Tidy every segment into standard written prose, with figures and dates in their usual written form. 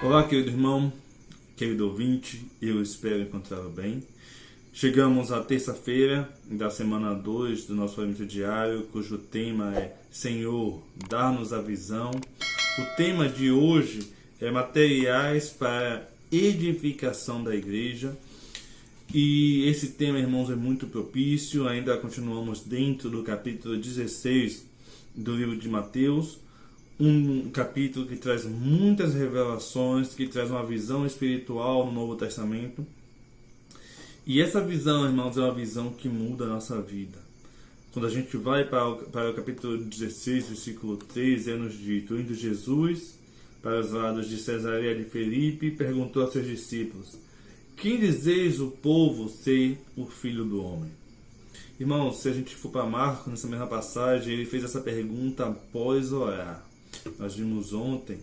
Olá, querido irmão, querido ouvinte, eu espero encontrá-lo bem. Chegamos à terça-feira da semana 2 do nosso evento diário, cujo tema é Senhor, dá-nos a visão. O tema de hoje é materiais para edificação da igreja. E esse tema, irmãos, é muito propício. Ainda continuamos dentro do capítulo 16 do livro de Mateus. Um capítulo que traz muitas revelações, que traz uma visão espiritual no Novo Testamento. E essa visão, irmãos, é uma visão que muda a nossa vida. Quando a gente vai para o capítulo 16, versículo 13, é nos dito: indo Jesus para os lados de Cesareia de Filipe, perguntou aos seus discípulos: quem dizeis o povo ser o Filho do Homem? Irmãos, se a gente for para Marcos, nessa mesma passagem, ele fez essa pergunta após orar. Nós vimos ontem,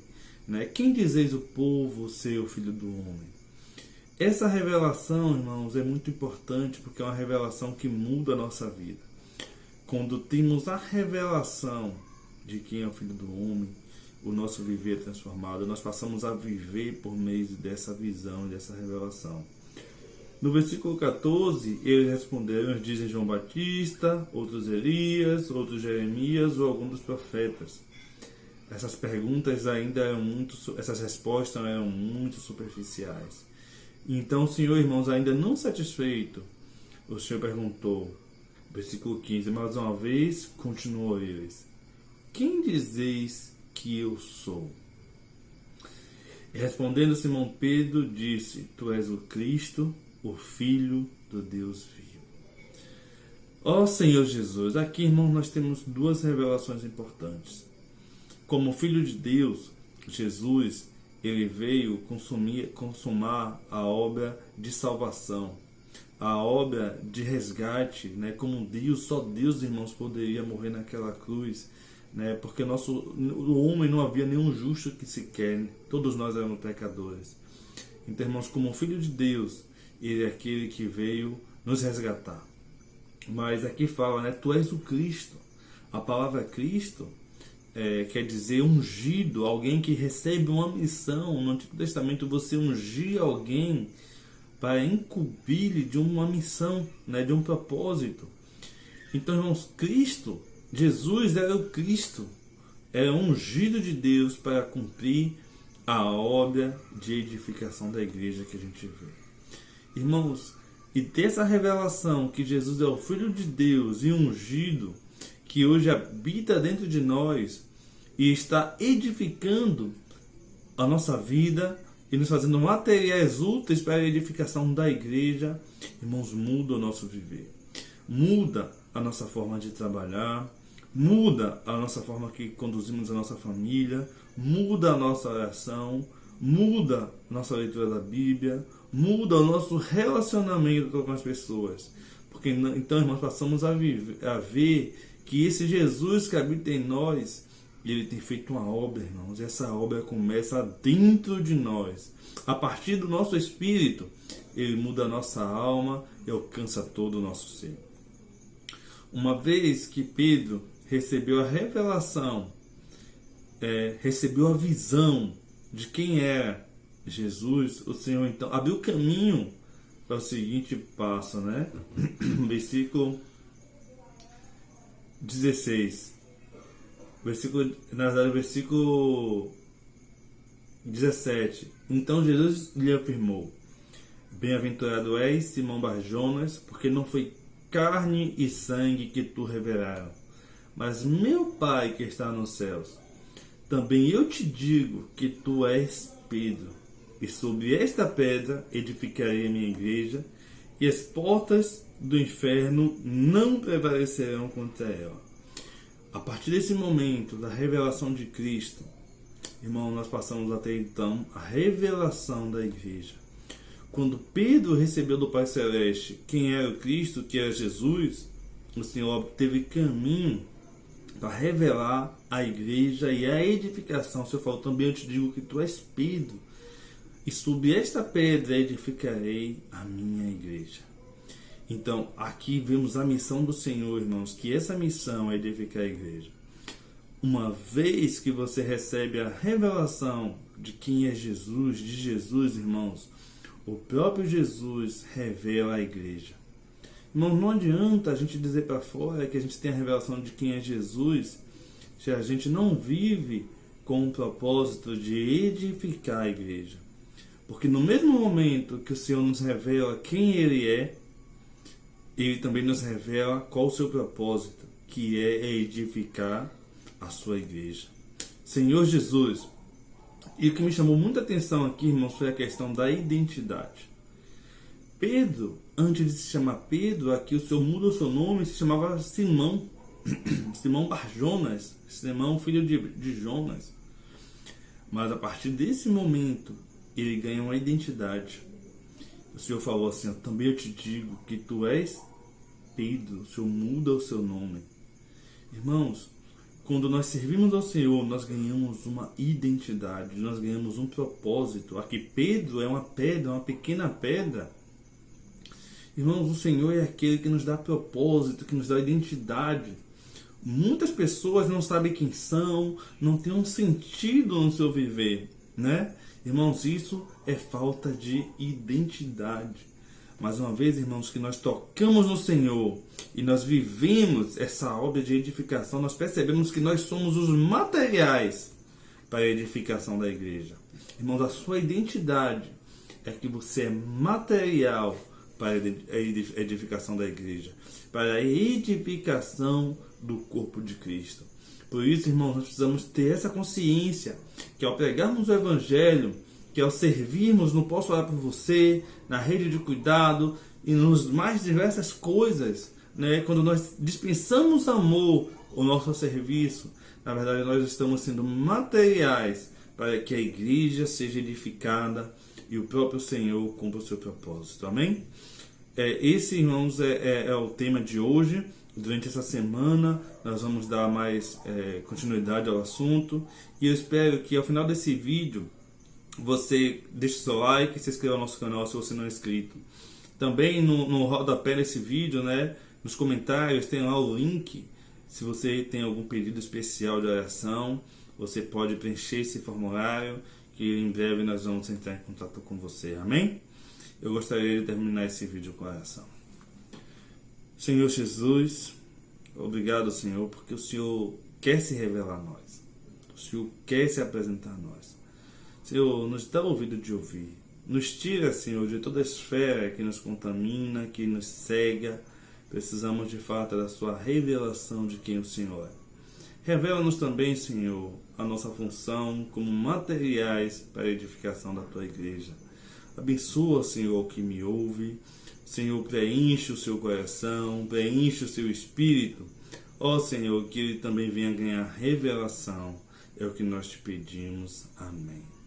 né? Quem dizeis o povo ser o Filho do Homem? Essa revelação, irmãos, é muito importante porque é uma revelação que muda a nossa vida. Quando temos a revelação de quem é o Filho do Homem, o nosso viver é transformado. Nós passamos a viver por meio dessa visão, dessa revelação. No versículo 14, eles responderam: uns dizem João Batista, outros Elias, outros Jeremias ou algum dos profetas. Essas perguntas essas respostas eram muito superficiais. Então o Senhor, irmãos, ainda não satisfeito, o Senhor perguntou, versículo 15, mais uma vez, continuou eles: quem dizeis que eu sou? E respondendo Simão Pedro, disse: tu és o Cristo, o Filho do Deus vivo. Ó Senhor Jesus, aqui, irmãos, nós temos duas revelações importantes. Como Filho de Deus, Jesus, ele veio consumar a obra de salvação, a obra de resgate, né? Como Deus, só Deus, irmãos, poderia morrer naquela cruz, né? Porque o homem não havia nenhum justo que sequer, todos nós éramos pecadores. Então, irmãos, como Filho de Deus, ele é aquele que veio nos resgatar. Mas aqui fala, né? Tu és o Cristo. A palavra Cristo quer dizer ungido, alguém que recebe uma missão. No Antigo Testamento você ungia alguém para incumbir-lhe de uma missão, né, de um propósito. Então, irmãos, Cristo, Jesus era o Cristo, era ungido de Deus para cumprir a obra de edificação da igreja que a gente vê. Irmãos, e ter essa revelação que Jesus é o Filho de Deus e ungido, que hoje habita dentro de nós e está edificando a nossa vida e nos fazendo materiais úteis para a edificação da igreja, irmãos, muda o nosso viver. Muda a nossa forma de trabalhar, muda a nossa forma que conduzimos a nossa família, muda a nossa oração, muda a nossa leitura da Bíblia, muda o nosso relacionamento com as pessoas. Porque então, irmãos, passamos a ver que esse Jesus que habita em nós, ele tem feito uma obra, irmãos. E essa obra começa dentro de nós. A partir do nosso espírito, ele muda a nossa alma e alcança todo o nosso ser. Uma vez que Pedro recebeu a revelação, recebeu a visão de quem era Jesus, o Senhor então abriu o caminho para o seguinte passo, né? Versículo 16. Versículo 17. Então Jesus lhe afirmou: bem-aventurado és, Simão Bar-Jonas, porque não foi carne e sangue que tu revelaram, mas meu Pai que está nos céus. Também eu te digo que tu és Pedro, e sobre esta pedra edificarei a minha igreja, e as portas do inferno não prevalecerão contra ela. A partir desse momento da revelação de Cristo, irmão, nós passamos até então a revelação da igreja. Quando Pedro recebeu do Pai Celeste quem era o Cristo, que era Jesus, o Senhor teve caminho para revelar a igreja e a edificação. O Senhor falou: também eu te digo que tu és Pedro, e sobre esta pedra edificarei a minha igreja. Então, aqui vemos a missão do Senhor, irmãos, que essa missão é edificar a igreja. Uma vez que você recebe a revelação de quem é Jesus, de Jesus, irmãos, o próprio Jesus revela a igreja. Irmãos, não adianta a gente dizer para fora que a gente tem a revelação de quem é Jesus se a gente não vive com o propósito de edificar a igreja. Porque no mesmo momento que o Senhor nos revela quem Ele é, Ele também nos revela qual o seu propósito, que é edificar a sua igreja. Senhor Jesus, e o que me chamou muita atenção aqui, irmãos, foi a questão da identidade. Pedro, antes de se chamar Pedro, aqui o Senhor muda o seu nome, se chamava Simão, Simão Barjonas, Simão filho de Jonas. Mas a partir desse momento, ele ganha uma identidade. O Senhor falou assim, também eu te digo que tu és Pedro. O Senhor muda o seu nome. Irmãos, quando nós servimos ao Senhor, nós ganhamos uma identidade, nós ganhamos um propósito. Aqui Pedro é uma pedra, uma pequena pedra. Irmãos, o Senhor é aquele que nos dá propósito, que nos dá identidade. Muitas pessoas não sabem quem são, não têm um sentido no seu viver, né? Irmãos, isso é falta de identidade. Mais uma vez, irmãos, que nós tocamos no Senhor e nós vivemos essa obra de edificação, nós percebemos que nós somos os materiais para a edificação da igreja. Irmãos, a sua identidade é que você é material para a edificação da igreja, para a edificação do corpo de Cristo. Por isso, irmãos, nós precisamos ter essa consciência que ao pregarmos o Evangelho, que ao servirmos no Posso Orar por Você, na rede de cuidado e nos mais diversas coisas, né, quando nós dispensamos amor ao nosso serviço, na verdade nós estamos sendo materiais para que a igreja seja edificada e o próprio Senhor cumpra o seu propósito. Amém? Esse, irmãos, é o tema de hoje. Durante essa semana nós vamos dar mais continuidade ao assunto e eu espero que ao final desse vídeo você deixe seu like e se inscreva no nosso canal se você não é inscrito. Também no rodapé desse vídeo, né, nos comentários tem lá o link. Se você tem algum pedido especial de oração, você pode preencher esse formulário que em breve nós vamos entrar em contato com você. Amém? Eu gostaria de terminar esse vídeo com a oração. Senhor Jesus, obrigado, Senhor, porque o Senhor quer se revelar a nós. O Senhor quer se apresentar a nós. Senhor, nos dá ouvido de ouvir. Nos tira, Senhor, de toda a esfera que nos contamina, que nos cega. Precisamos, de fato, da sua revelação de quem o Senhor é. Revela-nos também, Senhor, a nossa função como materiais para a edificação da Tua igreja. Abençoa, Senhor, o que me ouve. Senhor, preenche o seu coração, preenche o seu espírito. Ó Senhor, que ele também venha ganhar revelação. É o que nós te pedimos. Amém.